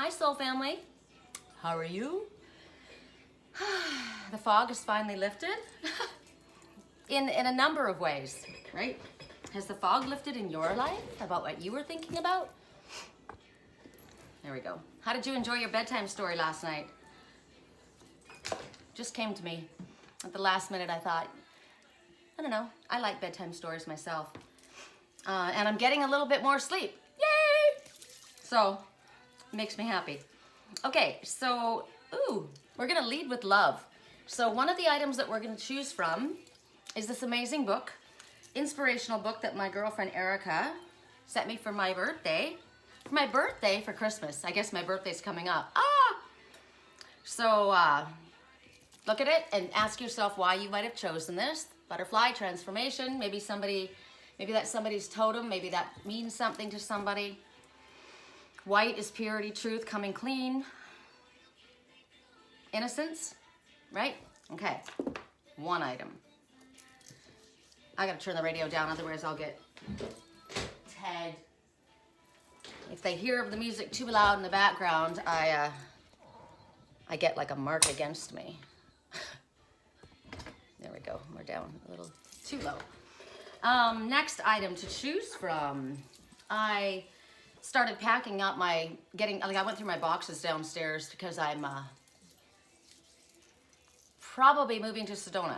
Hi, soul family. How are you? The fog is finally lifted in a number of ways, right? Has the fog lifted in your life about what you were thinking about? There we go. How did you enjoy your bedtime story last night? Just came to me at the last minute. I thought, I don't know, I like bedtime stories myself. And I'm getting a little bit more sleep. Yay! So, makes me happy. Okay, so, we're gonna lead with love. So one of the items that we're gonna choose from is this amazing book, inspirational book that my girlfriend Erica sent me for my birthday. For my birthday, for Christmas. I guess my birthday's coming up. So, look at it and ask yourself why you might have chosen this. Butterfly, transformation, maybe that's somebody's totem, maybe that means something to somebody. White is purity, truth, coming clean. Innocence, right? Okay, one item. I gotta turn the radio down, otherwise I'll get tagged. If they hear the music too loud in the background, I get like a mark against me. There we go, we're down a little too low. Next item to choose from. I started packing up I went through my boxes downstairs because I'm probably moving to Sedona.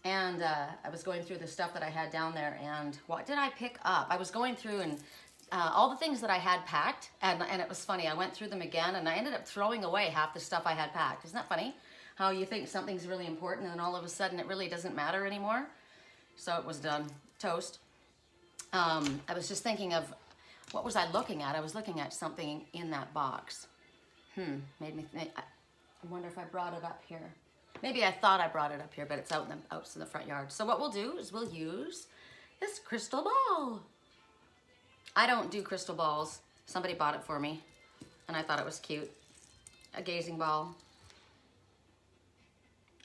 And I was going through the stuff that I had down there, and what did I pick up? I was going through and all the things that I had packed, and it was funny, I went through them again, and I ended up throwing away half the stuff I had packed. Isn't that funny? How you think something's really important, and then all of a sudden it really doesn't matter anymore? So it was done. Toast. I was just thinking of, what was I looking at? I was looking at something in that box. Made me think, I wonder if I brought it up here. Maybe I thought I brought it up here, but it's out in the front yard. So what we'll do is we'll use this crystal ball. I don't do crystal balls. Somebody bought it for me, and I thought it was cute. A gazing ball.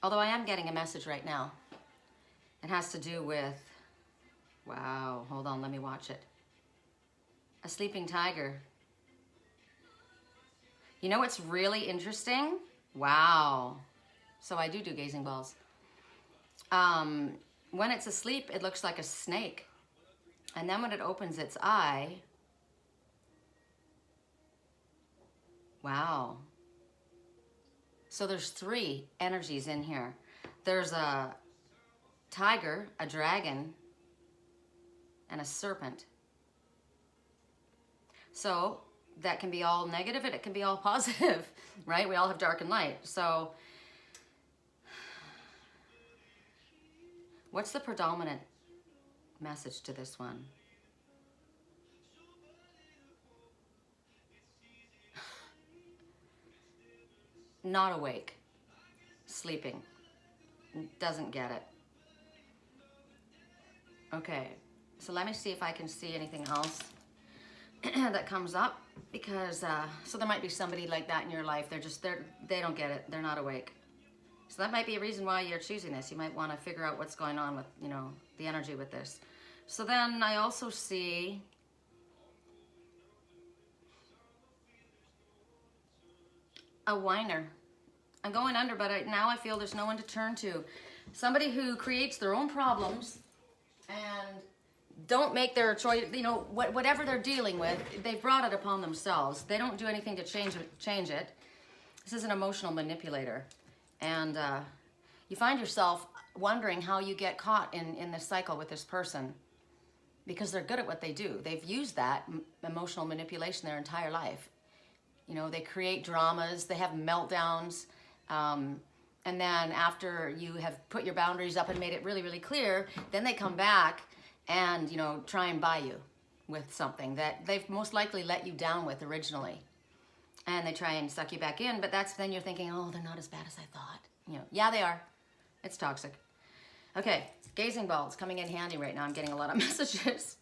Although I am getting a message right now. It has to do with, wow, hold on, let me watch it. A sleeping tiger. You know what's really interesting? Wow. So I do gazing balls. When it's asleep, it looks like a snake. And then when it opens its eye, wow. So there's 3 energies in here. There's a tiger, a dragon, and a serpent. So that can be all negative and it can be all positive, right? We all have dark and light. So what's the predominant message to this one? Not awake, sleeping, doesn't get it. Okay, so let me see if I can see anything else that comes up, because so there might be somebody like that in your life. They don't get it. They're not awake. So that might be a reason why you're choosing this. You might want to figure out what's going on with, the energy with this. So then I also see a whiner. I'm going under, but now I feel there's no one to turn to. Somebody who creates their own problems and don't make their choice, whatever they're dealing with, they've brought it upon themselves. They don't do anything to change it. This is an emotional manipulator. And you find yourself wondering how you get caught in this cycle with this person, because they're good at what they do. They've used that emotional manipulation their entire life. They create dramas, they have meltdowns, and then after you have put your boundaries up and made it really, really clear, then they come back and, try and buy you with something that they've most likely let you down with originally. And they try and suck you back in, but then you're thinking, oh, they're not as bad as I thought. Yeah, they are. It's toxic. Okay, gazing balls coming in handy right now. I'm getting a lot of messages.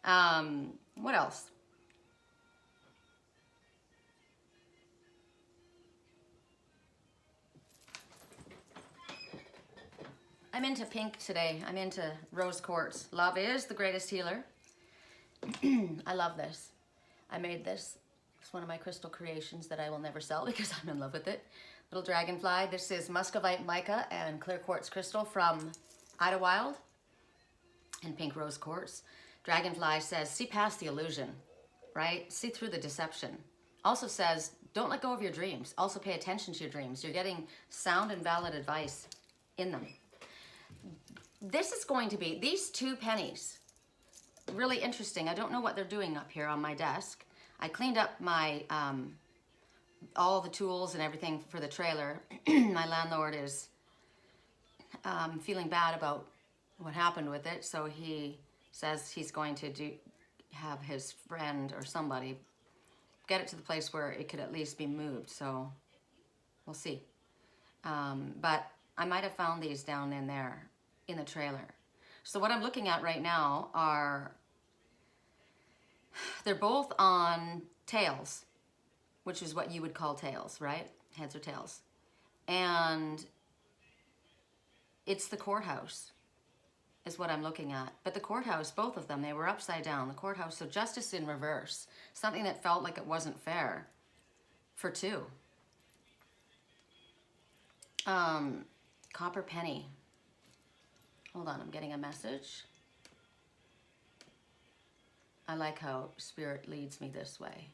What else? I'm into pink today. I'm into rose quartz. Love is the greatest healer. I love this. I made this It's one of my crystal creations that I will never sell because I'm in love with it. Little dragonfly. This is muscovite mica and clear quartz crystal from Idlewild and pink rose quartz. Dragonfly says, see past the illusion, right? See through the deception. Also says, don't let go of your dreams. Also pay attention to your dreams. You're getting sound and valid advice in them. This is going to be, these two pennies, really interesting. I don't know what they're doing up here on my desk. I cleaned up my, all the tools and everything for the trailer. My landlord is feeling bad about what happened with it, so he says he's going to have his friend or somebody get it to the place where it could at least be moved, so we'll see. But I might have found these down in there in the trailer. So what I'm looking at right now are, they're both on tails, which is what you would call tails, right? Heads or tails. And it's the courthouse is what I'm looking at. But the courthouse, both of them, they were upside down. The courthouse, so justice in reverse. Something that felt like it wasn't fair for two. Copper penny. Hold on, I'm getting a message. I like how Spirit leads me this way.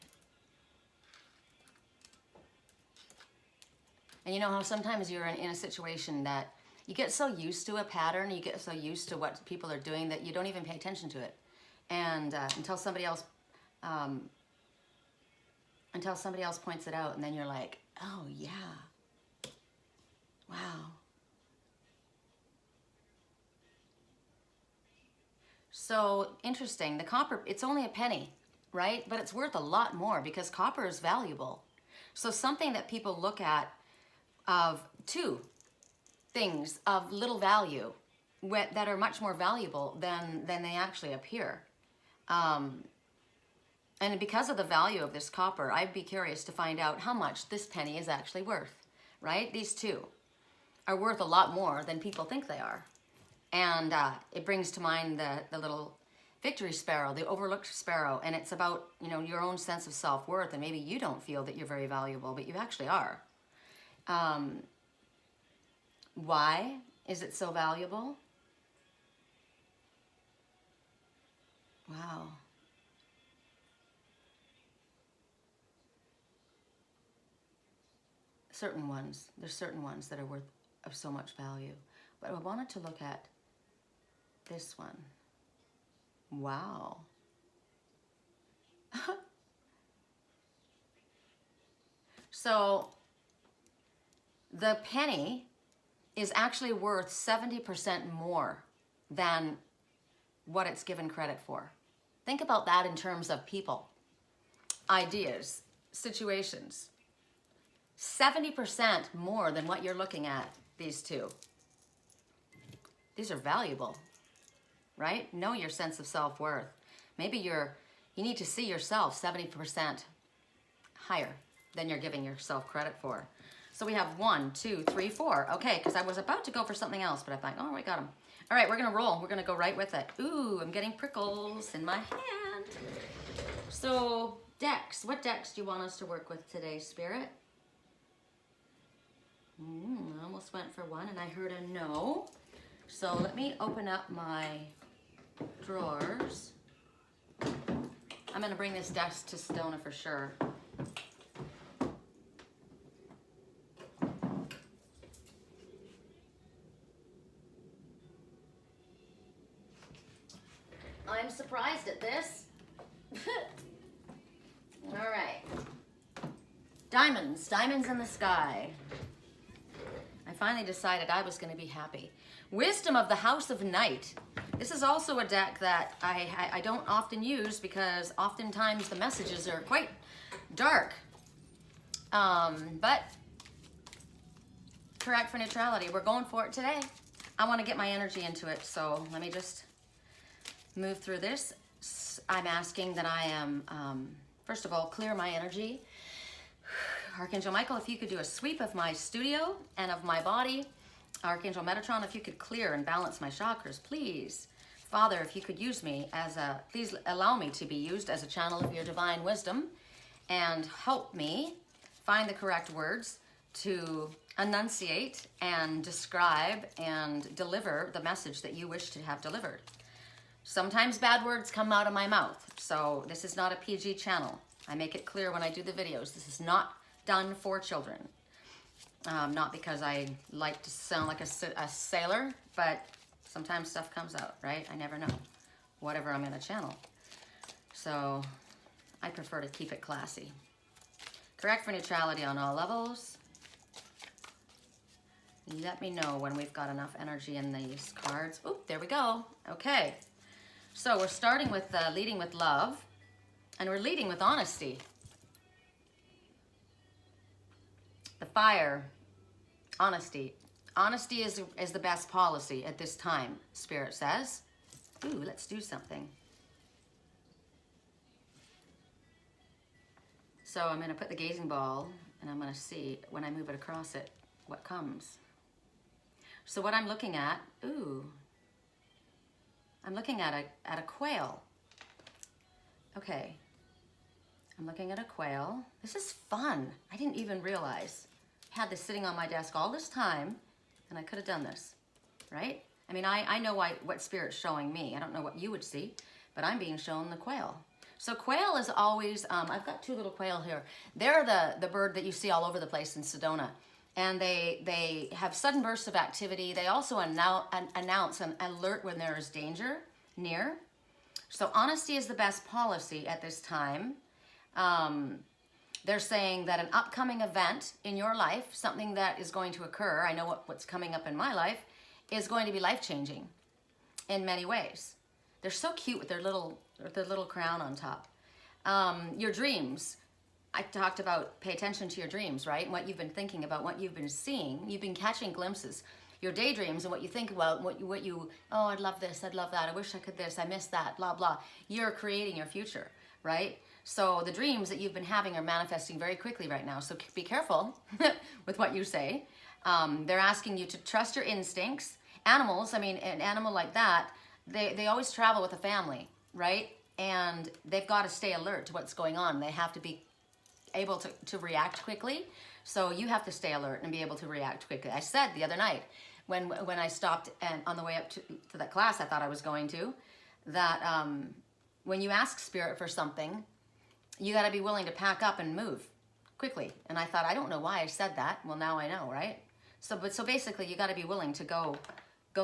And you know how sometimes you're in a situation that you get so used to a pattern, you get so used to what people are doing that you don't even pay attention to it. And until somebody else points it out, and then you're like, oh yeah, wow. So interesting, the copper, it's only a penny, right? But it's worth a lot more because copper is valuable. So something that people look at of two things of little value that are much more valuable than they actually appear. And because of the value of this copper, I'd be curious to find out how much this penny is actually worth, right? These two are worth a lot more than people think they are. And it brings to mind the little victory sparrow, the overlooked sparrow, and it's about, you know, your own sense of self-worth, and maybe you don't feel that you're very valuable, but you actually are. Why is it so valuable? Wow. Certain ones, there's certain ones that are worth of so much value. But I wanted to look at this one. Wow. So the penny is actually worth 70% more than what it's given credit for. Think about that in terms of people, ideas, situations. 70% more than what you're looking at, these two. These are valuable, right? Know your sense of self-worth. Maybe you need to see yourself 70% higher than you're giving yourself credit for. So we have 1, 2, 3, 4. Okay, because I was about to go for something else, but I thought, oh, we got them. All right, we're gonna roll. We're gonna go right with it. Ooh, I'm getting prickles in my hand. So decks, what decks do you want us to work with today, Spirit? I almost went for one and I heard a no. So let me open up my drawers. I'm gonna bring this desk to Sedona for sure. I'm surprised at this. All right. Diamonds, diamonds in the sky. I finally decided I was going to be happy. Wisdom of the House of Night. This is also a deck that I don't often use because oftentimes the messages are quite dark. But correct for neutrality. We're going for it today. I want to get my energy into it, so let me just move through this. I'm asking that I am, first of all, clear my energy. Archangel Michael, if you could do a sweep of my studio and of my body. Archangel Metatron, if you could clear and balance my chakras, please. Father, if you could use me as please allow me to be used as a channel of your divine wisdom and help me find the correct words to enunciate and describe and deliver the message that you wish to have delivered. Sometimes bad words come out of my mouth, so this is not a PG channel. I make it clear when I do the videos, this is not done for children. Not because I like to sound like a sailor, but sometimes stuff comes out, right? I never know, whatever I'm gonna channel. So I prefer to keep it classy. Correct for neutrality on all levels. Let me know when we've got enough energy in these cards. Oh, there we go. Okay. So we're starting with leading with love, and we're leading with honesty. The fire, honesty. Honesty is the best policy at this time, Spirit says. Ooh, let's do something. So I'm going to put the gazing ball, and I'm going to see, when I move it across it, what comes. So what I'm looking at, ooh, I'm looking at a quail. Okay, I'm looking at a quail. This is fun. I didn't even realize I had this sitting on my desk all this time, and I could have done this, right? I mean, I know what Spirit's showing me. I don't know what you would see, but I'm being shown the quail. So quail is always, I've got two little quail here. They're the bird that you see all over the place in Sedona. And they have sudden bursts of activity. They also announce and alert when there is danger near. So honesty is the best policy at this time. They're saying that an upcoming event in your life, something that is going to occur, I know what's coming up in my life, is going to be life-changing in many ways. They're so cute with their little crown on top. Your dreams. I talked about pay attention to your dreams, right? And what you've been thinking about, what you've been seeing. You've been catching glimpses. Your daydreams and what you think about, oh, I'd love this, I'd love that, I wish I could this, I miss that, blah, blah. You're creating your future, right? So the dreams that you've been having are manifesting very quickly right now. So be careful with what you say. They're asking you to trust your instincts. Animals, I mean, an animal like that, they always travel with a family, right? And they've got to stay alert to what's going on. They have to be able to react quickly. So you have to stay alert and be able to react quickly. I said the other night when I stopped and on the way up to that class I thought I was going to, that when you ask Spirit for something, you got to be willing to pack up and move quickly. And I thought, I don't know why I said that. Well, now I know, right? So basically you got to be willing to go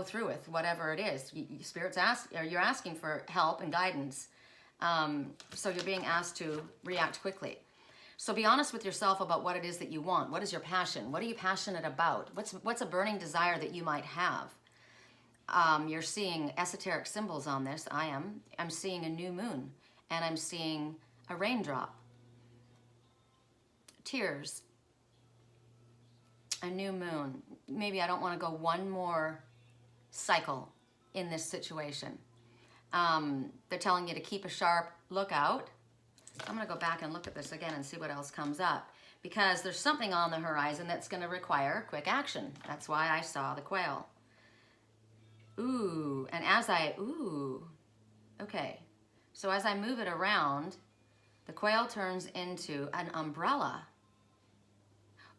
through with whatever it is. Spirit's you're asking for help and guidance. So you're being asked to react quickly. So be honest with yourself about what it is that you want. What is your passion? What are you passionate about? What's a burning desire that you might have? You're seeing esoteric symbols on this. I'm seeing a new moon, and I'm seeing a raindrop. Tears. A new moon. Maybe I don't want to go one more cycle in this situation. They're telling you to keep a sharp lookout. I'm going to go back and look at this again and see what else comes up, because there's something on the horizon that's going to require quick action. That's why I saw the quail. Ooh, and okay. So as I move it around, the quail turns into an umbrella.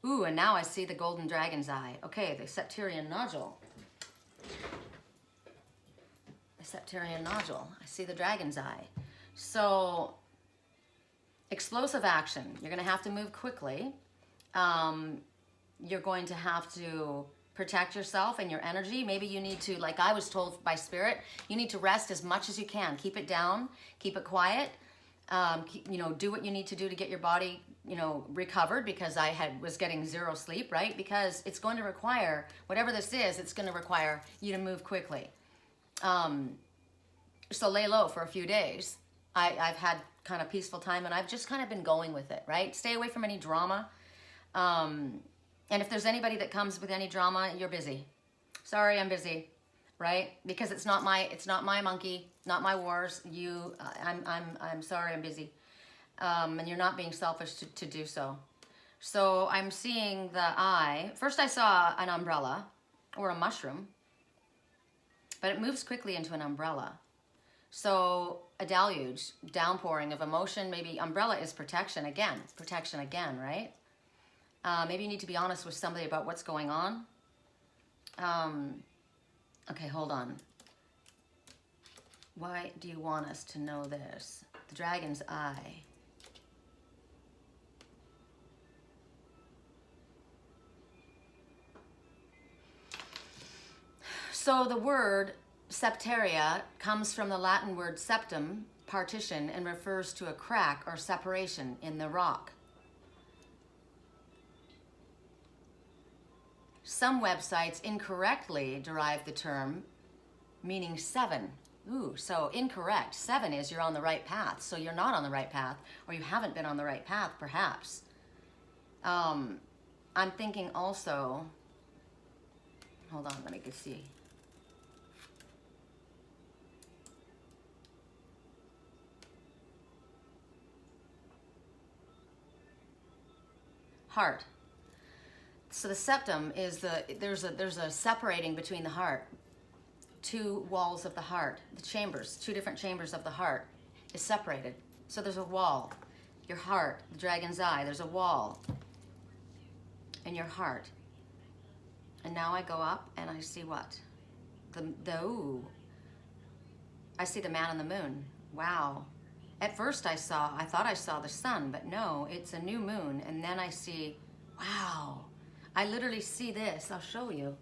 Ooh, and now I see the golden dragon's eye. Okay, the septarian nodule. The septarian nodule. I see the dragon's eye. So explosive action. You're going to have to move quickly. You're going to have to protect yourself and your energy. Maybe you need to, like I was told by Spirit, you need to rest as much as you can. Keep it down. Keep it quiet. Do what you need to do to get your body, recovered, because I was getting zero sleep, right? Because it's going to require, whatever this is, it's going to require you to move quickly. So lay low for a few days. I've had kind of peaceful time, and I've just kind of been going with it, right? Stay away from any drama. And if there's anybody that comes with any drama, you're busy. Sorry, I'm busy, right? Because it's not my monkey, not my wars. I'm sorry, I'm busy. And you're not being selfish to do so. So I'm seeing the eye. First I saw an umbrella or a mushroom, but it moves quickly into an umbrella. So a deluge, downpouring of emotion. Maybe umbrella is protection again, right? Maybe you need to be honest with somebody about what's going on. Okay, hold on. Why do you want us to know this? The dragon's eye. So the word septaria comes from the Latin word septum, partition, and refers to a crack or separation in the rock. Some websites incorrectly derive the term meaning 7. Ooh, so incorrect. 7 is you're on the right path. So you're not on the right path, or you haven't been on the right path, perhaps. I'm thinking also, hold on, let me see. Heart. So the septum is there's a separating between the heart. 2 walls of the heart, the chambers, 2 different chambers of the heart is separated. So there's a wall. Your heart, the dragon's eye, there's a wall in your heart. And now I go up and I see what? Ooh. I see the man on the moon. Wow. At first I thought I saw the sun, but no, it's a new moon. And then I see, wow. I literally see this. I'll show you.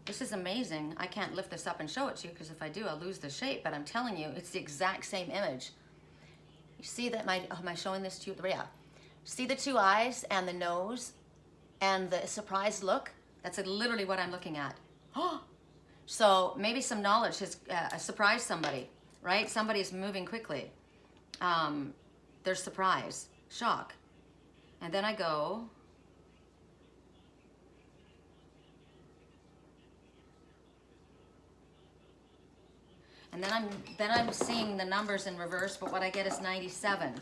This is amazing. I can't lift this up and show it to you because if I do, I'll lose the shape. But I'm telling you, it's the exact same image. You see that? Am I showing this to you? Yeah. See the 2 eyes and the nose and the surprised look? That's literally what I'm looking at. So maybe some knowledge has surprised somebody, right? Somebody's moving quickly. There's surprise, shock. And then I go... And then I'm seeing the numbers in reverse, but what I get is 97.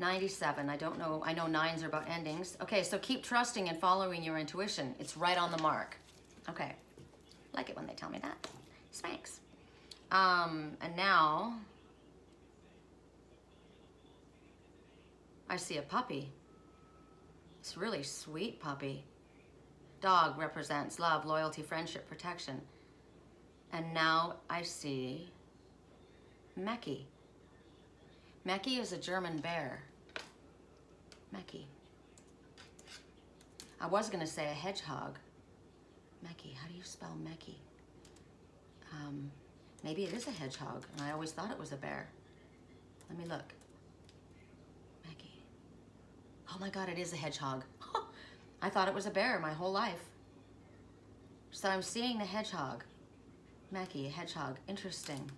97, I don't know, I know 9s are about endings. Okay, so keep trusting and following your intuition. It's right on the mark. Okay, like it when they tell me that. Spanks. And now, I see a puppy. It's a really sweet puppy. Dog represents love, loyalty, friendship, protection. And now I see Mecki. Mecki is a German bear. Mecki. I was going to say a hedgehog. Mecki. How do you spell Mecki? Maybe it is a hedgehog, and I always thought it was a bear. Let me look. Mecki. Oh my God, it is a hedgehog. I thought it was a bear my whole life. So I'm seeing the hedgehog. Mecki, hedgehog, interesting.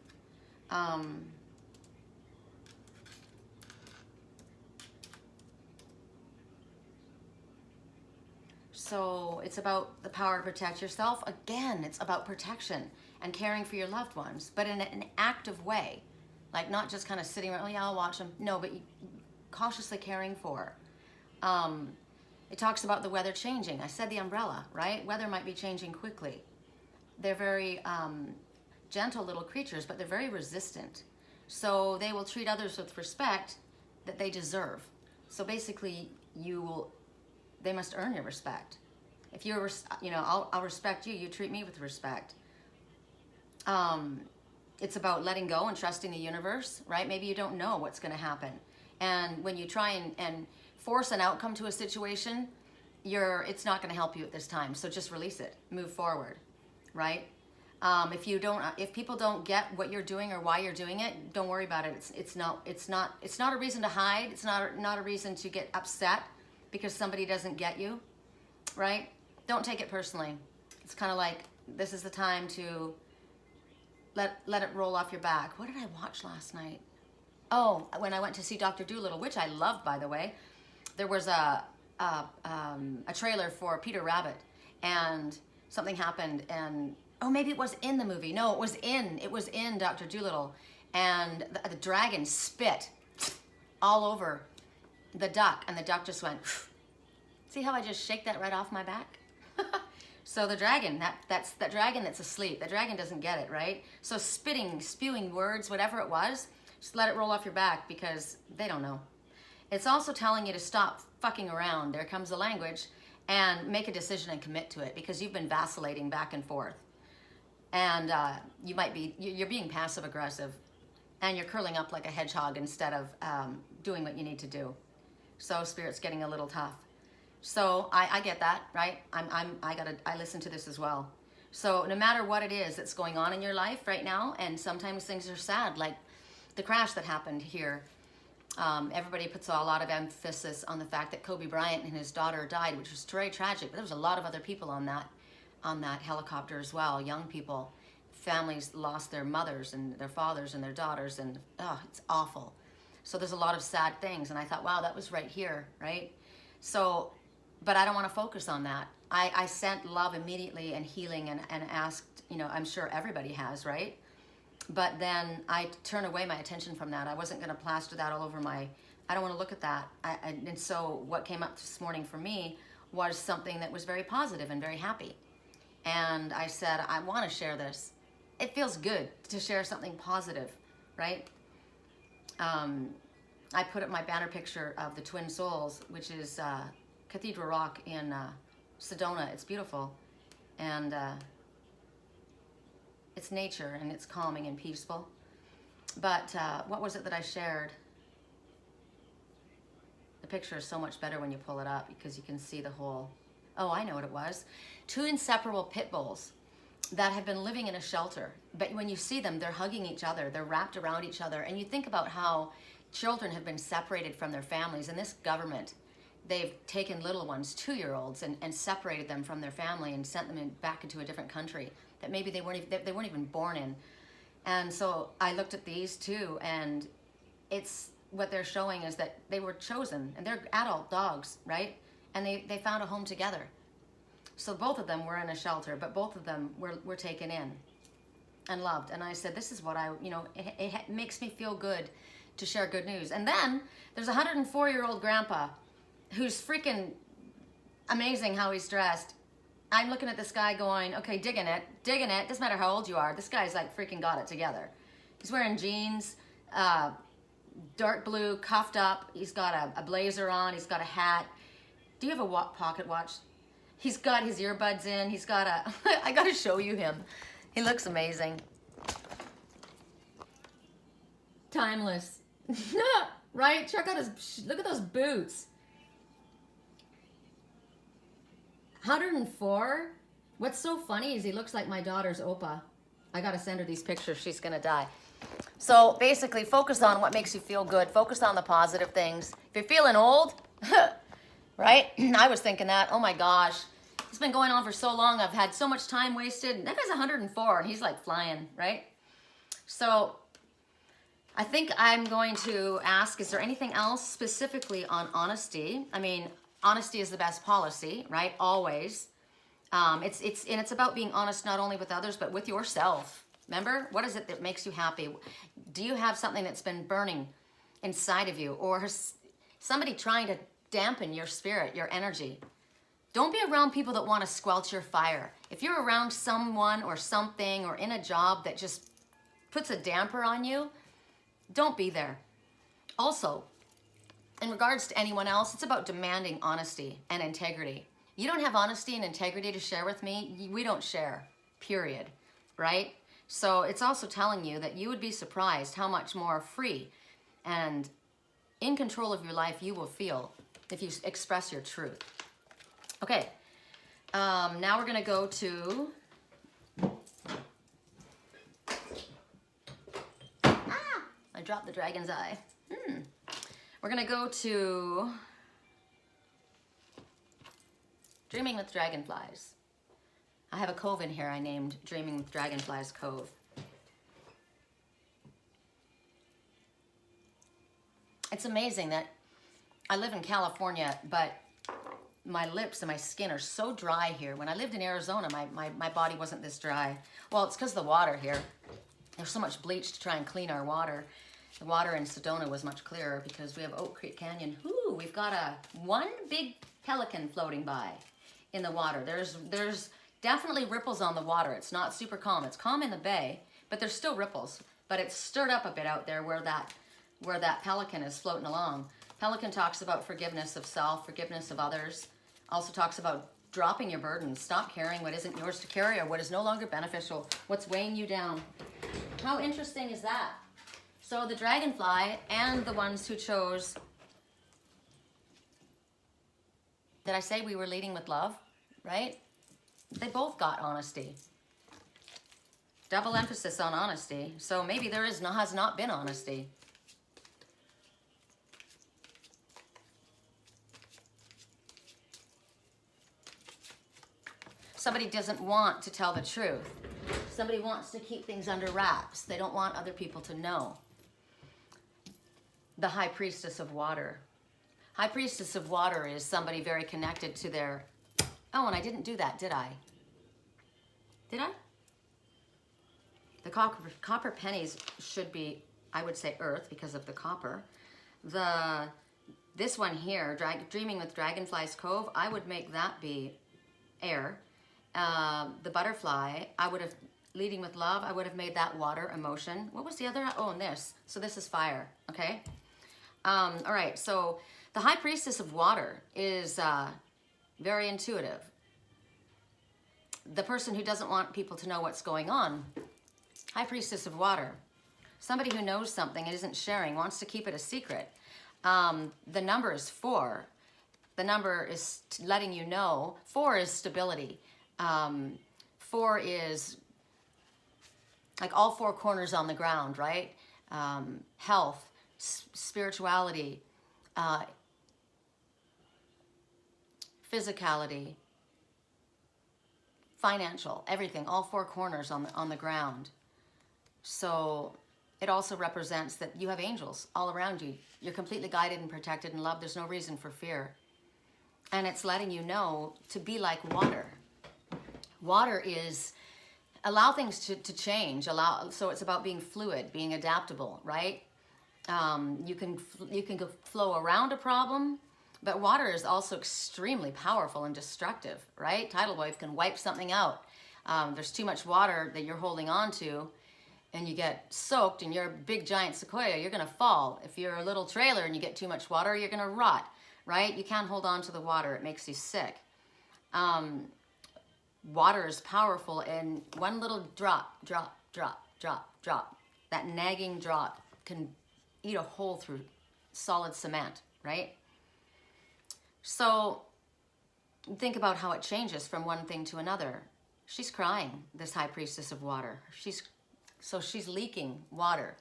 So it's about the power to protect yourself. Again, it's about protection and caring for your loved ones, but in an active way. Like not just kind of sitting around, oh yeah, I'll watch them. No, but cautiously caring for. It talks about the weather changing. I said the umbrella, right? Weather might be changing quickly. They're very gentle little creatures, but they're very resistant. So they will treat others with respect that they deserve. So basically, they must earn your respect. If you're, I'll respect you. You treat me with respect. It's about letting go and trusting the universe, right? Maybe you don't know what's going to happen, and when you try and force an outcome to a situation, it's not going to help you at this time. So just release it, move forward. Right? If people don't get what you're doing or why you're doing it, don't worry about it. It's not a reason to hide. It's not a reason to get upset because somebody doesn't get you, right? Don't take it personally. It's kind of like this is the time to let it roll off your back. What did I watch last night? Oh, when I went to see Dr. Dolittle, which I loved, by the way. There was a trailer for Peter Rabbit, and something happened, and maybe it was in the movie. No, it was in Dr. Dolittle, and the dragon spit all over the duck, and the duck just went. See how I just shake that right off my back? So the dragon, that's that dragon that's asleep. The dragon doesn't get it, right? So spewing words, whatever it was, just let it roll off your back because they don't know. It's also telling you to stop fucking around. There comes the language, and make a decision and commit to it because you've been vacillating back and forth. And you're being passive aggressive, and you're curling up like a hedgehog instead of doing what you need to do. So Spirit's getting a little tough. So I get that, right? I listen to this as well. So no matter what it is that's going on in your life right now, and sometimes things are sad, like the crash that happened here. Everybody puts a lot of emphasis on the fact that Kobe Bryant and his daughter died, which was very tragic. But there was a lot of other people on that helicopter as well, young people. Families lost their mothers and their fathers and their daughters, and it's awful. So there's a lot of sad things, and I thought, wow, that was right here, right? So, but I don't want to focus on that. I sent love immediately and healing and asked, I'm sure everybody has, right? But then I turned away my attention from that. I wasn't going to plaster that all over I don't want to look at that. And so what came up this morning for me was something that was very positive and very happy. And I said, I want to share this. It feels good to share something positive, right? I put up my banner picture of the Twin Souls, which is Cathedral Rock in Sedona. It's beautiful. And it's nature, and it's calming and peaceful. But what was it that I shared? The picture is so much better when you pull it up because you can see the whole... Oh, I know what it was. 2 inseparable pit bulls that have been living in a shelter. But when you see them, they're hugging each other. They're wrapped around each other. And you think about how children have been separated from their families. And this government, they've taken little ones, 2-year-olds, and separated them from their family and sent them back into a different country that maybe they weren't even born in. And so I looked at these too, and it's what they're showing is that they were chosen, and they're adult dogs, right? And they found a home together. So both of them were in a shelter, but both of them were taken in and loved. And I said, this is what it makes me feel good to share good news. And then there's a 104-year-old grandpa who's freaking amazing how he's dressed. I'm looking at this guy going, okay, digging it. Doesn't matter how old you are. This guy's like freaking got it together. He's wearing jeans, dark blue, cuffed up. He's got a blazer on. He's got a hat. Do you have a pocket watch? He's got his earbuds in. He's got I got to show you him. He looks amazing. Timeless. Right? Check out look at those boots. 104. What's so funny is he looks like my daughter's Opa. I gotta send her these pictures. She's gonna die. So basically, focus on what makes you feel good. Focus on the positive things. If you're feeling old, right? I was thinking that. Oh my gosh, it's been going on for so long. I've had so much time wasted. That guy's 104, and he's like flying, right? So I think I'm going to ask: is there anything else specifically on honesty? I mean, honesty is the best policy, right? Always. It's about being honest not only with others but with yourself. Remember, what is it that makes you happy? Do you have something that's been burning inside of you, or has somebody trying to dampen your spirit, your energy? Don't be around people that want to squelch your fire. If you're around someone or something or in a job that just puts a damper on you, don't be there. Also, in regards to anyone else, it's about demanding honesty and integrity. You don't have honesty and integrity to share with me, we don't share, period, right? So it's also telling you that you would be surprised how much more free and in control of your life you will feel if you express your truth. Okay, now we're gonna go to, I dropped the dragon's eye. We're gonna go to Dreaming with Dragonflies. I have a cove in here I named Dreaming with Dragonflies Cove. It's amazing that I live in California, but my lips and my skin are so dry here. When I lived in Arizona, my body wasn't this dry. Well, it's because of the water here. There's so much bleach to try and clean our water. The water in Sedona was much clearer because we have Oak Creek Canyon. Ooh, we've got one big pelican floating by in the water. There's Definitely ripples on the water. It's not super calm. It's calm in the bay, but there's still ripples. But it's stirred up a bit out there where that pelican is floating along. Pelican talks about forgiveness of self, forgiveness of others. Also talks about dropping your burdens. Stop carrying what isn't yours to carry or what is no longer beneficial, what's weighing you down. How interesting is that? So the dragonfly and the ones who chose, did I say we were leading with love, right? They both got honesty. Double emphasis on honesty. So maybe there has not been honesty. Somebody doesn't want to tell the truth. Somebody wants to keep things under wraps. They don't want other people to know. The High Priestess of Water. High Priestess of Water is somebody very connected to their... Oh, and I didn't do that, did I? Did I? The copper pennies should be, I would say, earth because of the copper. This one here, Dreaming with Dragonfly's Cove, I would make that be air. The butterfly, I would have, leading with love, I would have made that water, emotion. What was the other? Oh, and this. So this is fire, okay? All right, so the High Priestess of Water is very intuitive. The person who doesn't want people to know what's going on. High Priestess of Water. Somebody who knows something and isn't sharing, wants to keep it a secret. The number is 4. The number is letting you know. 4 is stability. 4 is like all 4 corners on the ground, right? Health, spirituality, physicality, financial, everything, all 4 corners on the ground. So it also represents that you have angels all around you. You're completely guided and protected and loved. There's no reason for fear. And it's letting you know to be like water. Water is, allow things to change. So it's about being fluid, being adaptable, right? You can go flow around a problem, but water is also extremely powerful and destructive, right? Tidal wave can wipe something out. There's too much water that you're holding on to, and you get soaked, and you're a big giant sequoia, you're gonna fall. If you're a little trailer and you get too much water, you're gonna rot, right? You can't hold on to the water, it makes you sick. Water is powerful, and one little drop, that nagging drop can eat a hole through solid cement, right? So think about how it changes from one thing to another. She's crying, this High Priestess of Water. So she's leaking water,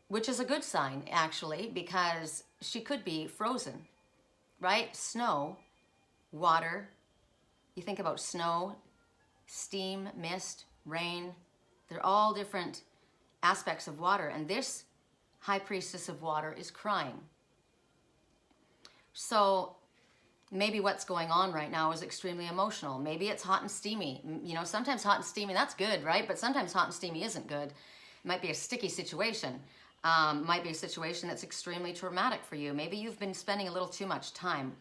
which is a good sign, actually, because she could be frozen, right? Snow, water. You think about snow, steam, mist, rain. They're all different aspects of water, and this High Priestess of Water is crying. So maybe what's going on right now is extremely emotional. Maybe it's hot and steamy. You know, sometimes hot and steamy, that's good, right? But sometimes hot and steamy isn't good. It might be a sticky situation. Might be a situation that's extremely traumatic for you. Maybe you've been spending a little too much time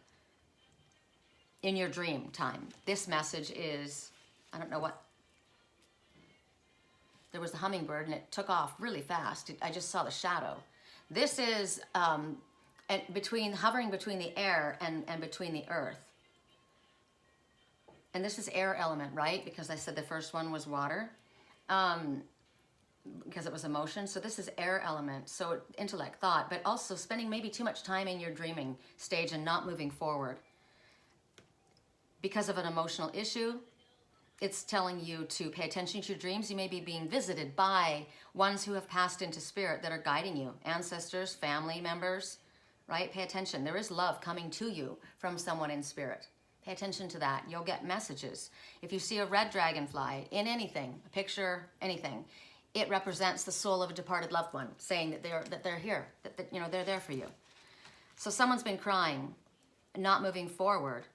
in your dream time. This message is, I don't know what, there was the hummingbird and it took off really fast. I just saw the shadow. This is hovering between the air and between the earth. And this is air element, right? Because I said the first one was water, because it was emotion. So this is air element, so intellect, thought, but also spending maybe too much time in your dreaming stage and not moving forward. Because of an emotional issue, it's telling you to pay attention to your dreams. You may be being visited by ones who have passed into spirit that are guiding you. Ancestors, family members, right? Pay attention. There is love coming to you from someone in spirit. Pay attention to that. You'll get messages. If you see a red dragonfly in anything, a picture, anything, it represents the soul of a departed loved one, saying that they're here, that you know, they're there for you. So someone's been crying, not moving forward.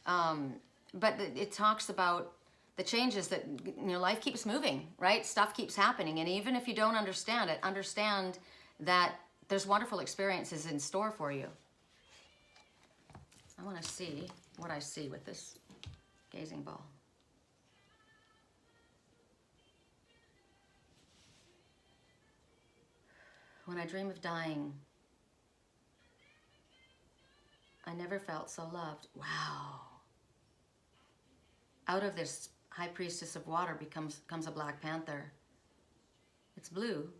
But it talks about the changes that, you know, life keeps moving, right? Stuff keeps happening. And even if you don't understand it, understand that there's wonderful experiences in store for you. I want to see what I see with this Gazing ball. When I dream of dying, I never felt so loved. Wow. Out of this high priestess of water comes a black panther. It's blue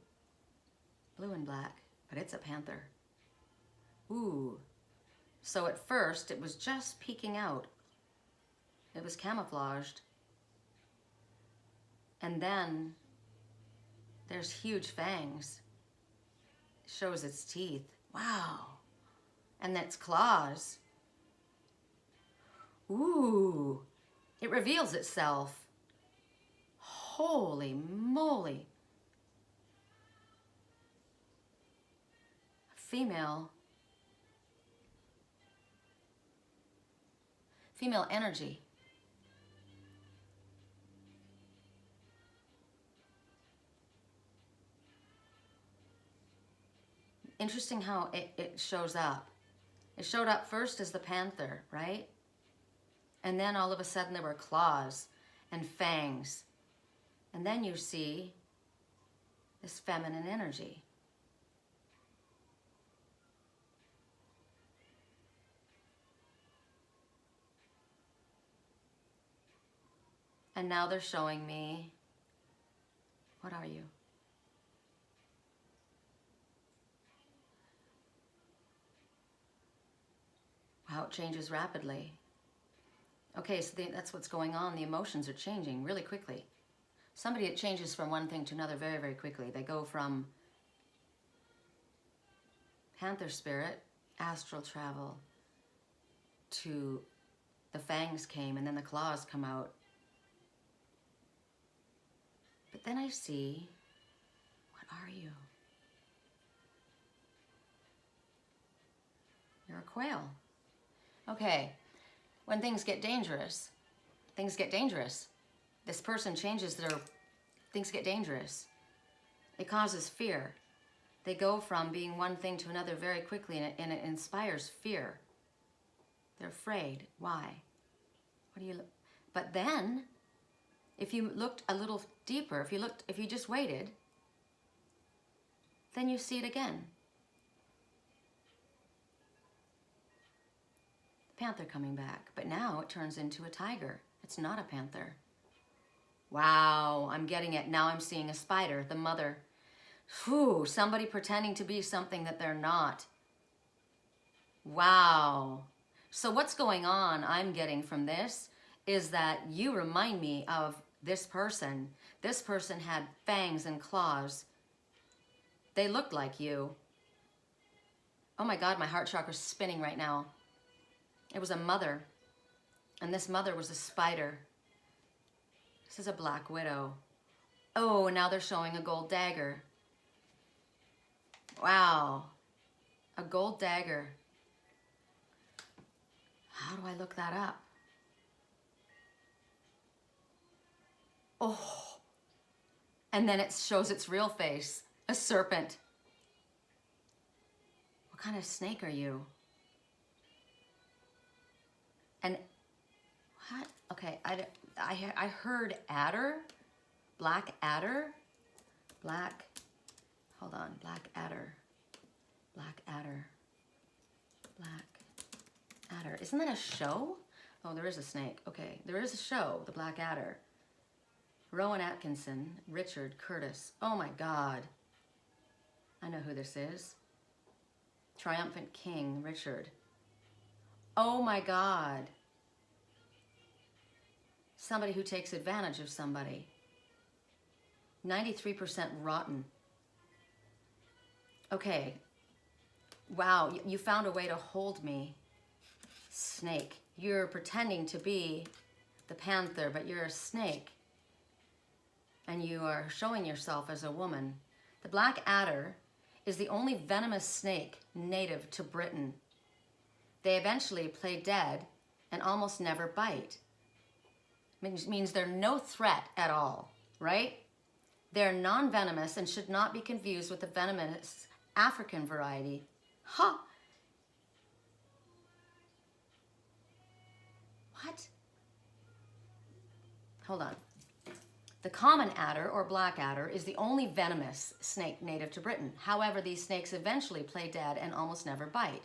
and black, but it's a panther. Ooh. So at first it was just peeking out. It was camouflaged. And then there's huge fangs. It shows its teeth. Wow. And its claws. Ooh. It reveals itself. Holy moly. Female energy. Interesting how it shows up. It showed up first as the panther, right? And then all of a sudden there were claws and fangs. And then you see this feminine energy. And now they're showing me, what are you? Wow, it changes rapidly. Okay, so that's what's going on. The emotions are changing really quickly. Somebody, it changes from one thing to another very, very quickly. They go from panther spirit, astral travel, to the fangs came and then the claws come out. But then I see, what are you? You're a quail. Okay, when things get dangerous, This person changes things get dangerous. It causes fear. They go from being one thing to another very quickly, and it inspires fear. They're afraid. Why? But then, if you looked a little deeper, if you just waited, then you see it again. The panther coming back, but now it turns into a tiger. It's not a panther. Wow, I'm getting it. Now I'm seeing a spider, the mother. Whew, somebody pretending to be something that they're not. Wow. So what's going on, I'm getting from this, is that you remind me of this person. This person had fangs and claws. They looked like you. Oh my God, my heart chakra's spinning right now. It was a mother, and this mother was a spider. This is a black widow. Oh, now they're showing a gold dagger. Wow, a gold dagger. How do I look that up? Oh, and then it shows its real face, a serpent. What kind of snake are you? And what? Okay, I heard adder, black adder, black, hold on, black adder, black adder, black adder. Isn't that a show? Oh, there is a snake. Okay, there is a show, the Black Adder. Rowan Atkinson, Richard Curtis. Oh my God. I know who this is. Triumphant King, Richard. Oh my God. Somebody who takes advantage of somebody. 93% rotten. Okay. Wow, you found a way to hold me. Snake. You're pretending to be the panther, but you're a snake. And you are showing yourself as a woman. The black adder is the only venomous snake native to Britain. They eventually play dead and almost never bite. Means they're no threat at all, right? They're non-venomous and should not be confused with the venomous African variety. Ha! What? hold on. The common adder or black adder is the only venomous snake native to Britain. However, these snakes eventually play dead and almost never bite.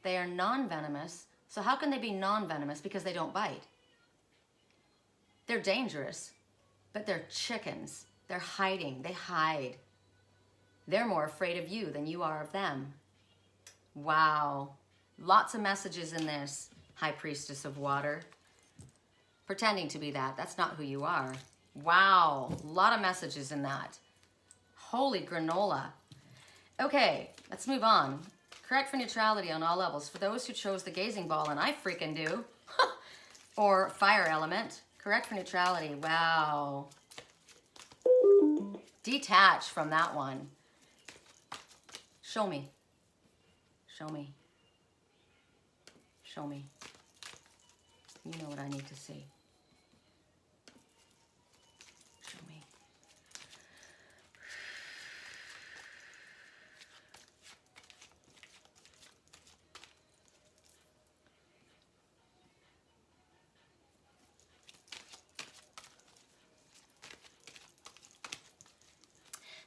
They are non-venomous. So how can they be non-venomous? Because they don't bite. They're dangerous, but they're chickens. They're hiding. They hide. They're more afraid of you than you are of them. Wow. Lots of messages in this, High Priestess of Water. Pretending to be that. That's not who you are. Wow. A lot of messages in that. Holy granola. Okay, let's move on. Correct for neutrality on all levels. For those who chose the gazing ball, and I freaking do, or fire element. Correct for neutrality. Wow. Detach from that one. Show me. Show me. Show me. You know what I need to see. Show me.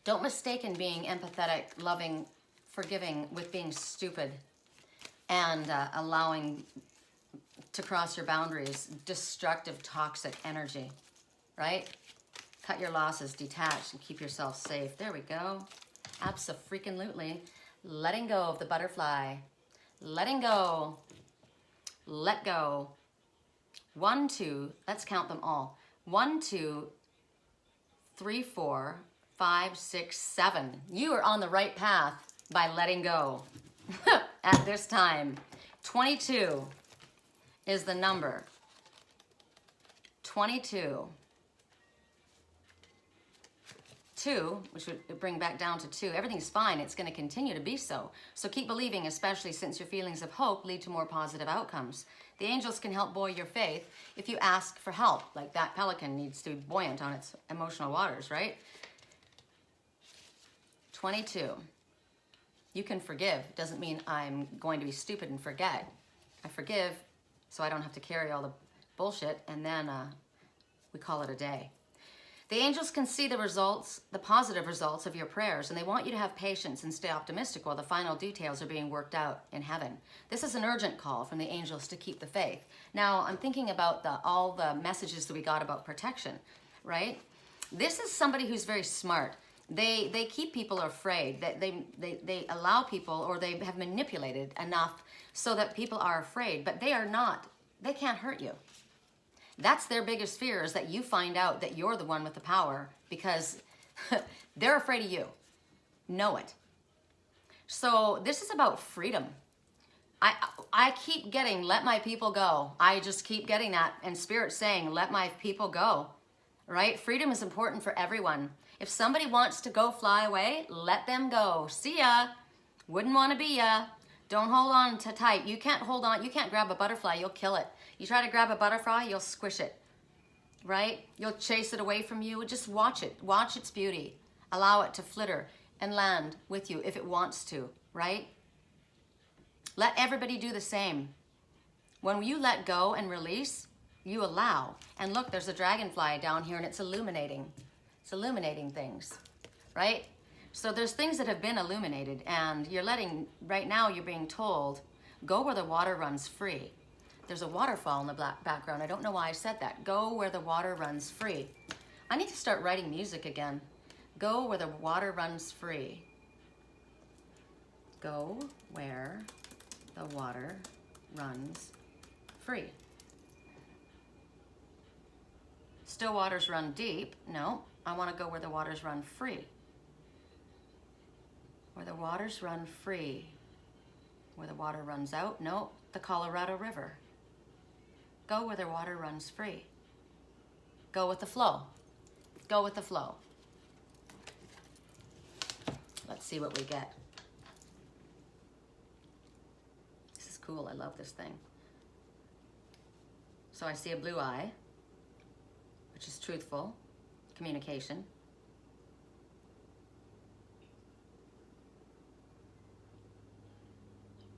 Don't mistake being empathetic, loving, forgiving with being stupid and allowing to cross your boundaries, destructive, toxic energy, right? Cut your losses, detach, and keep yourself safe. There we go. Abso-freaking-lutely. Letting go of the butterfly. Letting go. Let go. 1, 2, let's count them all. 1, 2, 3, 4, 5, 6, 7. You are on the right path by letting go at this time. 22 is the number. 22. 2, which would bring back down to 2. Everything's fine. It's going to continue to be so. So keep believing, especially since your feelings of hope lead to more positive outcomes. The angels can help buoy your faith if you ask for help, like that pelican needs to be buoyant on its emotional waters, right? 22. You can forgive. Doesn't mean I'm going to be stupid and forget. I forgive so I don't have to carry all the bullshit, and then we call it a day. The angels can see the results, the positive results of your prayers, and they want you to have patience and stay optimistic while the final details are being worked out in heaven. This is an urgent call from the angels to keep the faith. Now, I'm thinking about all the messages that we got about protection, right? This is somebody who's very smart. They keep people afraid. They allow people, or they have manipulated enough so that people are afraid, but they are not. They can't hurt you. That's their biggest fear, is that you find out that you're the one with the power, because they're afraid of you. Know it. So this is about freedom. I keep getting, let my people go. I just keep getting that, and Spirit's saying, let my people go, right? Freedom is important for everyone. If somebody wants to go fly away, let them go. See ya. Wouldn't want to be ya. Don't hold on too tight. You can't hold on. You can't grab a butterfly. You'll kill it. You try to grab a butterfly, you'll squish it, right? You'll chase it away from you. Just watch it. Watch its beauty. Allow it to flitter and land with you if it wants to, right? Let everybody do the same. When you let go and release, you allow. And look, there's a dragonfly down here, and it's illuminating. It's illuminating things, right? So there's things that have been illuminated, and you're letting, right now you're being told, go where the water runs free. There's a waterfall in the background. I don't know why I said that. Go where the water runs free. I need to start writing music again. Go where the water runs free. Go where the water runs free. Still waters run deep. No, I want to go where the waters run free. Where the waters run free. Where the water runs out. No, the Colorado River. Go where the water runs free. Go with the flow. Go with the flow. Let's see what we get. This is cool. I love this thing. So I see a blue eye, which is truthful communication.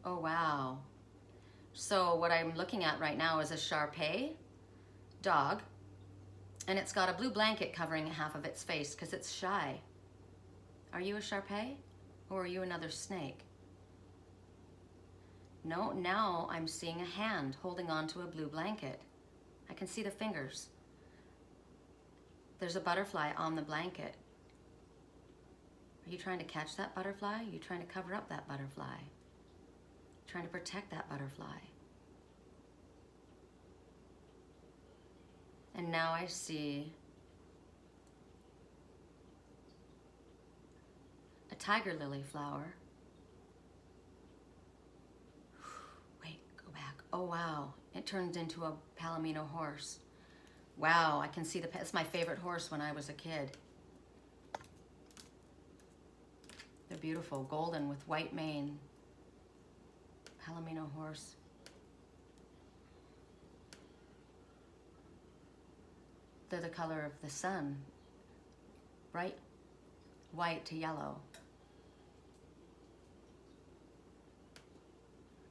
Oh, wow. So what I'm looking at right now is a Shar-Pei dog And it's got a blue blanket covering half of its face because it's shy. Are you a Shar-Pei? Or are you another snake? No, now I'm seeing a hand holding on to a blue blanket. I can see the fingers. There's a butterfly on the blanket. Are you trying to catch that butterfly? Are you trying to cover up that butterfly? Trying to protect that butterfly? And now I see a tiger lily flower. Wait, go back. Oh wow, it turned into a palomino horse. Wow, I can see it's my favorite horse when I was a kid. They're beautiful, golden with white mane. Palomino horse. They're the color of the sun, bright white to yellow.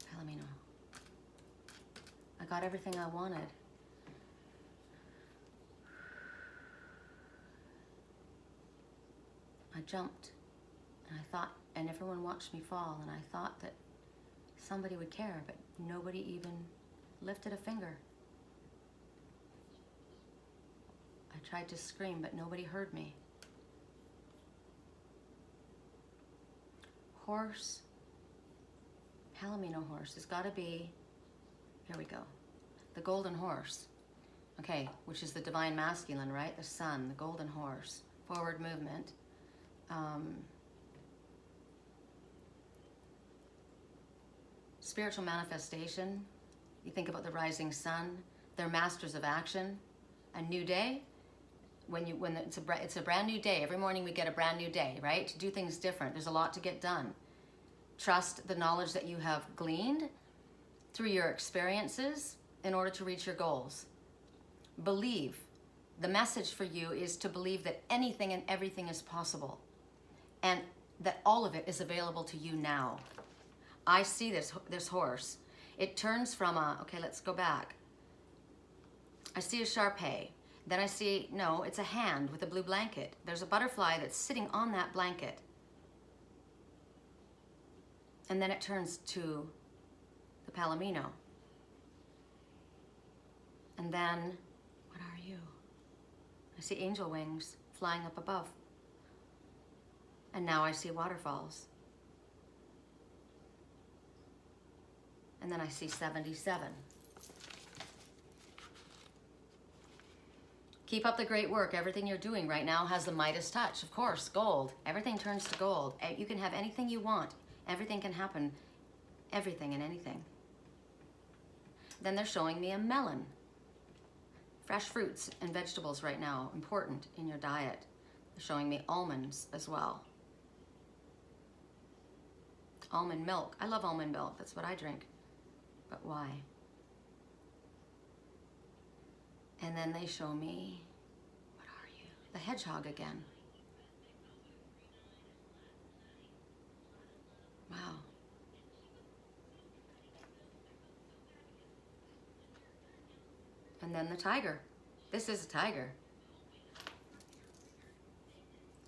Palomino. I got everything I wanted. I jumped, and I thought, and everyone watched me fall, and I thought that somebody would care, but nobody even lifted a finger. I tried to scream, but nobody heard me. Horse, palomino horse, has got to be, here we go, the golden horse. Okay, which is the divine masculine, right? The sun, the golden horse, forward movement. Spiritual manifestation. You think about the rising sun. They're masters of action. A new day. It's a brand new day. Every morning we get a brand new day, right? To do things different. There's a lot to get done. Trust the knowledge that you have gleaned through your experiences in order to reach your goals. Believe. The message for you is to believe that anything and everything is possible, and that all of it is available to you now. I see this horse. It turns from okay, let's go back. I see a Shar-Pei. Then I see, no, it's a hand with a blue blanket. There's a butterfly that's sitting on that blanket. And then it turns to the palomino. And then, what are you? I see angel wings flying up above. And now I see waterfalls. And then I see 77. Keep up the great work. Everything you're doing right now has the Midas touch. Of course, gold. Everything turns to gold. You can have anything you want. Everything can happen. Everything and anything. Then they're showing me a melon. Fresh fruits and vegetables right now, important in your diet. They're showing me almonds as well. Almond milk. I love almond milk. That's what I drink. But why? And then they show me, what are you? The hedgehog again. Wow. And then the tiger. This is a tiger.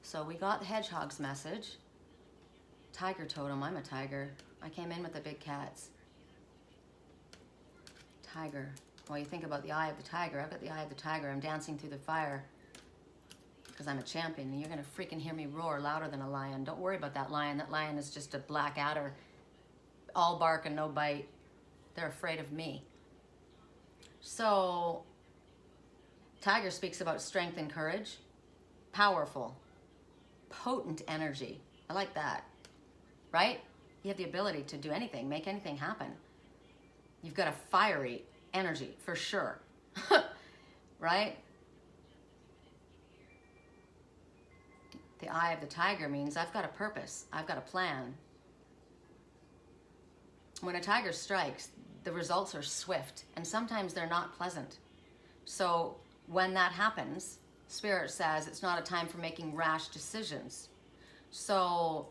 So we got the hedgehog's message. Tiger totem, I'm a tiger. I came in with the big cats. Tiger. Well, you think about the eye of the tiger. I've got the eye of the tiger. I'm dancing through the fire because I'm a champion, and you're going to freaking hear me roar louder than a lion. Don't worry about that lion. That lion is just a black adder. All bark and no bite. They're afraid of me. So, tiger speaks about strength and courage. Powerful. Potent energy. I like that. Right? You have the ability to do anything, make anything happen. You've got a fiery energy, for sure. Right? The eye of the tiger means I've got a purpose. I've got a plan. When a tiger strikes, the results are swift, and sometimes they're not pleasant. So when that happens, Spirit says it's not a time for making rash decisions. So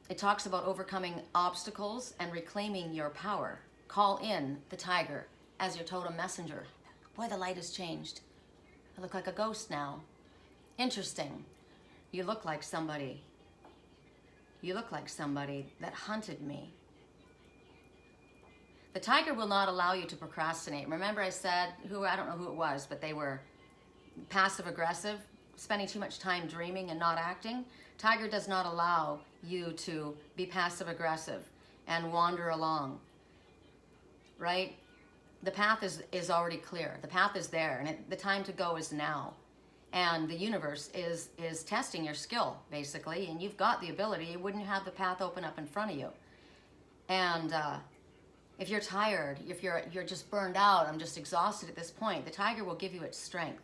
it talks about overcoming obstacles and reclaiming your power. Call in the tiger as your totem messenger. Boy, the light has changed. I look like a ghost now. Interesting. You look like somebody. You look like somebody that hunted me. The tiger will not allow you to procrastinate. Remember I said, I don't know who it was, but they were passive aggressive, spending too much time dreaming and not acting. Tiger does not allow you to be passive aggressive and wander along, right? The path is already clear. The path is there, and the time to go is now. And the universe is testing your skill, basically, and you've got the ability. You wouldn't have the path open up in front of you. And if you're tired, if you're just burned out, I'm just exhausted at this point, the tiger will give you its strength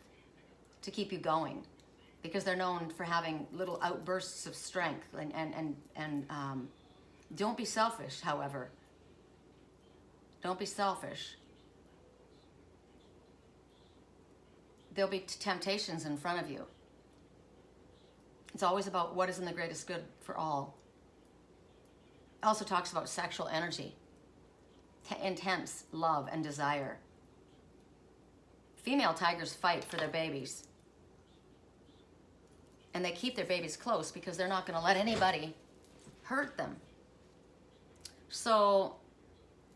to keep you going, because they're known for having little outbursts of strength. And don't be selfish, however. Don't be selfish. There'll be temptations in front of you. It's always about what is in the greatest good for all. It also talks about sexual energy, intense love and desire. Female tigers fight for their babies. And they keep their babies close because they're not going to let anybody hurt them. So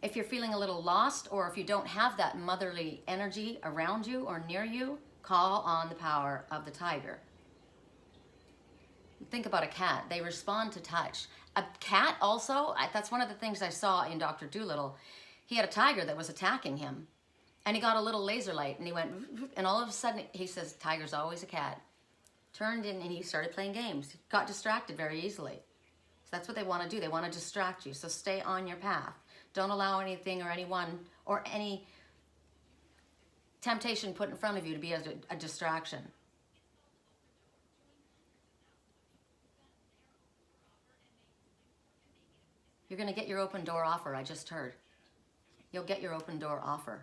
if you're feeling a little lost, or if you don't have that motherly energy around you or near you, call on the power of the tiger. Think about a cat. They respond to touch. A cat also, that's one of the things I saw in Dr. Dolittle. He had a tiger that was attacking him, and he got a little laser light, and he went, and all of a sudden, he says, tiger's always a cat. Turned in, and he started playing games. He got distracted very easily. So that's what they want to do. They want to distract you. So stay on your path. Don't allow anything or anyone or any temptation put in front of you to be a distraction. You're going to get your open door offer, I just heard. You'll get your open door offer.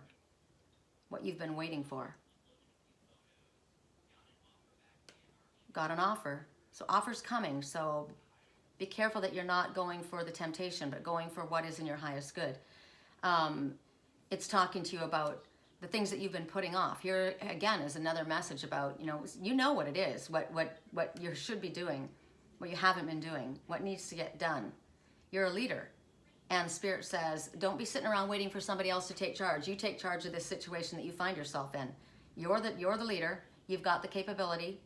What you've been waiting for. Got an offer. So offer's coming. So be careful that you're not going for the temptation, but going for what is in your highest good. It's talking to you about the things that you've been putting off. Here again is another message about, you know what it is, what you should be doing, what you haven't been doing, what needs to get done. You're a leader. And Spirit says, don't be sitting around waiting for somebody else to take charge. You take charge of this situation that you find yourself in. You're the leader. You've got the capability.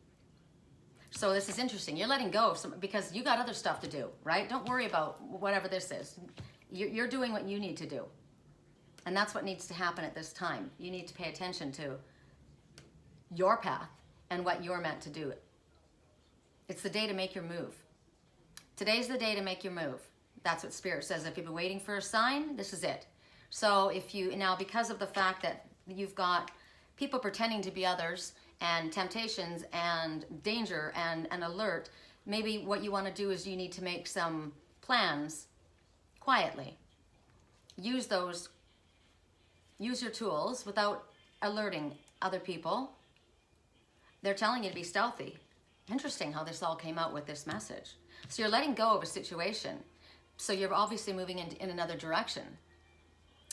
So this is interesting. You're letting go of some, because you got other stuff to do, right? Don't worry about whatever this is. You're doing what you need to do. And that's what needs to happen at this time. You need to pay attention to your path and what you're meant to do. It's the day to make your move. Today's the day to make your move. That's what Spirit says. If you've been waiting for a sign, this is it. So if you, now because of the fact that you've got people pretending to be others, and temptations and danger and alert, maybe what you want to do is you need to make some plans quietly. Use your tools without alerting other people. They're telling you to be stealthy. Interesting how this all came out with this message. So you're letting go of a situation. So you're obviously moving in another direction.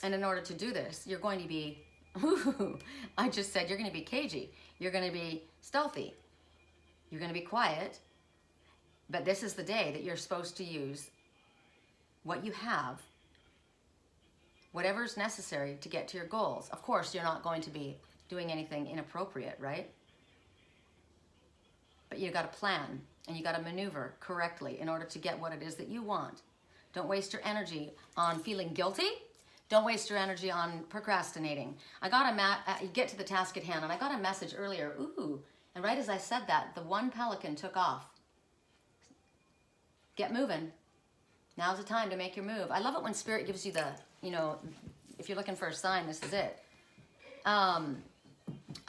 And in order to do this, you're going to be, I just said you're going to be cagey. You're going to be stealthy. You're going to be quiet. But this is the day that you're supposed to use what you have, whatever is necessary to get to your goals. Of course, you're not going to be doing anything inappropriate, right? But you got to plan and you got to maneuver correctly in order to get what it is that you want. Don't waste your energy on feeling guilty. Don't waste your energy on procrastinating. I got get to the task at hand, and I got a message earlier. Ooh, and right as I said that, the one pelican took off. Get moving. Now's the time to make your move. I love it when Spirit gives you the, if you're looking for a sign, this is it. I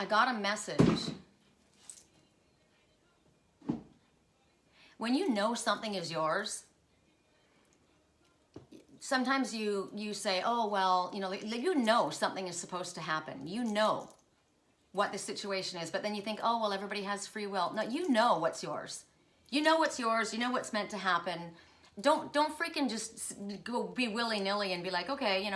got a message. When you know something is yours, sometimes you say, oh, well, you know something is supposed to happen. You know what the situation is, but then you think, oh, well, everybody has free will. No, you know what's yours. You know what's yours. You know what's meant to happen. Don't freaking just go be willy-nilly and be like, okay,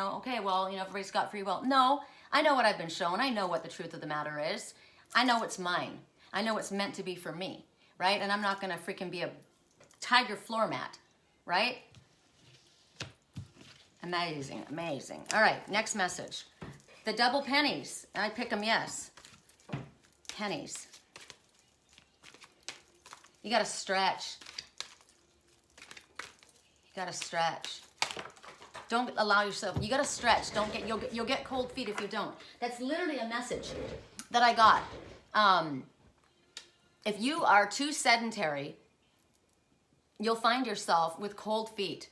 well, everybody's got free will. No, I know what I've been shown. I know what the truth of the matter is. I know it's mine. I know it's meant to be for me, right? And I'm not gonna freaking be a tiger floor mat, right? Amazing, amazing. All right, next message. The double pennies. I pick them, yes. Pennies. You gotta stretch. You gotta stretch. Don't allow yourself, you gotta stretch. Don't get, you'll get cold feet if you don't. That's literally a message that I got. If you are too sedentary, you'll find yourself with cold feet.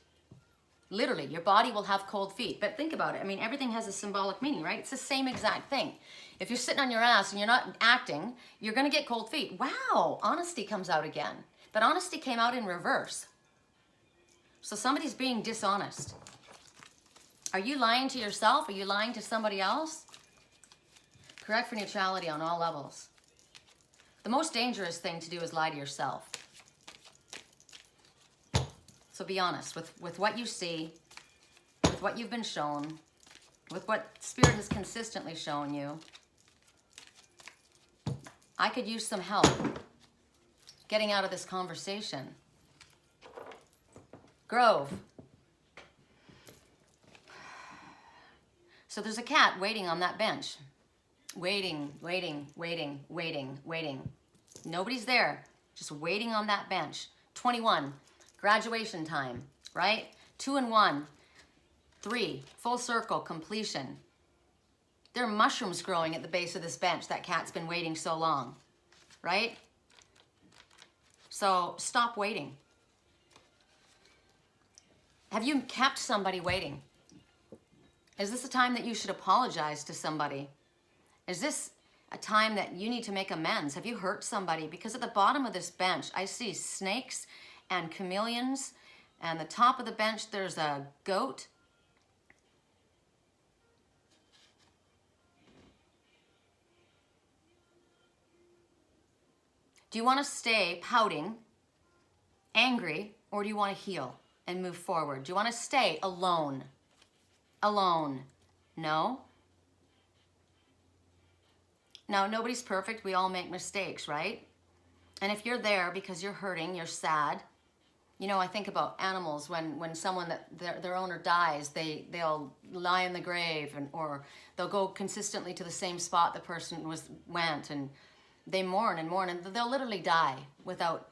Literally, your body will have cold feet. But think about it. I mean, everything has a symbolic meaning, right? It's the same exact thing. If you're sitting on your ass and you're not acting, you're going to get cold feet. Wow, honesty comes out again. But honesty came out in reverse. So somebody's being dishonest. Are you lying to yourself? Are you lying to somebody else? Correct for neutrality on all levels. The most dangerous thing to do is lie to yourself. So be honest with what you see, with what you've been shown, with what Spirit has consistently shown you. I could use some help getting out of this conversation. Grove. So there's a cat waiting on that bench. Waiting, waiting, waiting, waiting, waiting. Nobody's there, just waiting on that bench. 21, graduation time, right? 2 and 1. 3, full circle, completion. There are mushrooms growing at the base of this bench. That cat's been waiting so long, right? So stop waiting. Have you kept somebody waiting? Is this a time that you should apologize to somebody? Is this a time that you need to make amends? Have you hurt somebody? Because at the bottom of this bench, I see snakes and chameleons, and the top of the bench, there's a goat. Do you want to stay pouting, angry, or do you want to heal and move forward? Do you want to stay alone? Alone? No? Now, nobody's perfect. We all make mistakes, right? And if you're there because you're hurting, you're sad. You know, I think about animals when someone that their owner dies, they'll lie in the grave or they'll go consistently to the same spot the person went, and they mourn and mourn, and they'll literally die without